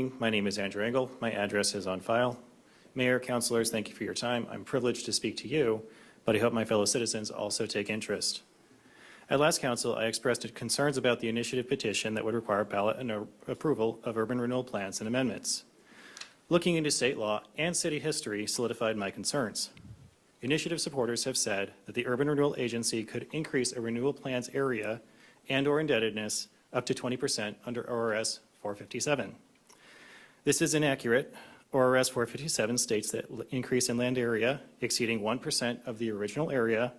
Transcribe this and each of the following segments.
My name is Andrew Engel. My address is on file. Mayor, councilors, thank you for your time. I'm privileged to speak to you, but I hope my fellow citizens also take interest. At last council, I expressed concerns about the initiative petition that would require ballot and approval of urban renewal plans and amendments. Looking into state law and city history solidified my concerns. Initiative supporters have said that the Urban Renewal Agency could increase a renewal plan's area and/or indebtedness up to 20% under ORS 457. This is inaccurate. ORS 457 states that increase in land area exceeding 1% of the original area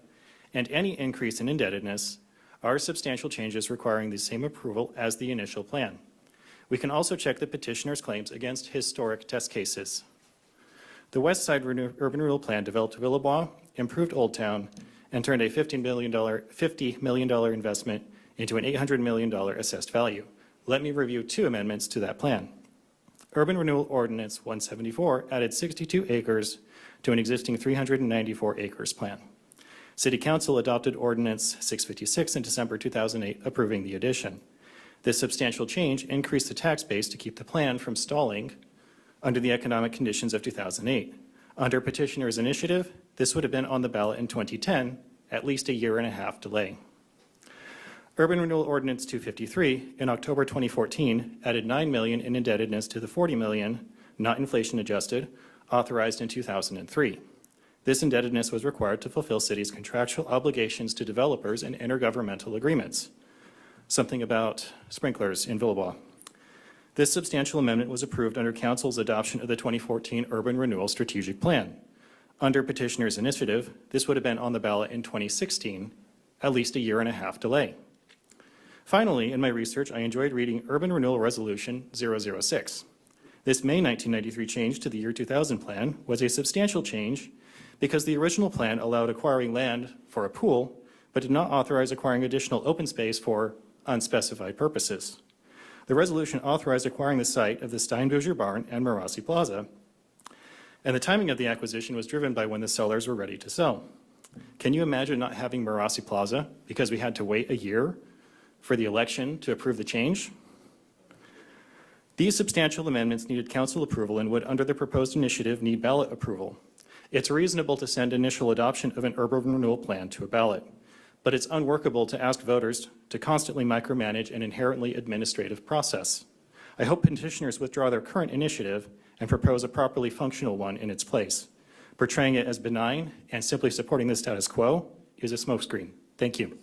and any increase in indebtedness are substantial changes requiring the same approval as the initial plan. We can also check the petitioner's claims against historic test cases. The West Side Urban Renewal Plan developed Villebois, improved Old Town, and turned a $50 million investment into an $800 million assessed value. Let me review two amendments to that plan. Urban Renewal Ordinance 174 added 62 acres to an existing 394 acres plan. City Council adopted Ordinance 656 in December 2008, approving the addition. This substantial change increased the tax base to keep the plan from stalling under the economic conditions of 2008. Under petitioner's initiative, this would have been on the ballot in 2010, at least a year-and-a-half delay. Urban Renewal Ordinance 253 in October 2014 added $9 million in indebtedness to the $40 million, not inflation adjusted, authorized in 2003. This indebtedness was required to fulfill city's contractual obligations to developers and intergovernmental agreements. Something about sprinklers in Villebois. This substantial amendment was approved under Council's adoption of the 2014 Urban Renewal Strategic Plan. Under petitioner's initiative, this would have been on the ballot in 2016, at least a year-and-a-half delay. Finally, in my research, I enjoyed reading Urban Renewal Resolution 006. This May 1993 change to the year 2000 plan was a substantial change because the original plan allowed acquiring land for a pool, but did not authorize acquiring additional open space for unspecified purposes. The resolution authorized acquiring the site of the Steinbouger Barn and Marassi Plaza, and the timing of the acquisition was driven by when the sellers were ready to sell. Can you imagine not having Marassi Plaza because we had to wait a year for the election to approve the change? These substantial amendments needed council approval and would, under the proposed initiative, need ballot approval. It's reasonable to send initial adoption of an urban renewal plan to a ballot, but it's unworkable to ask voters to constantly micromanage an inherently administrative process. I hope petitioners withdraw their current initiative and propose a properly functional one in its place. Portraying it as benign and simply supporting the status quo is a smokescreen. Thank you.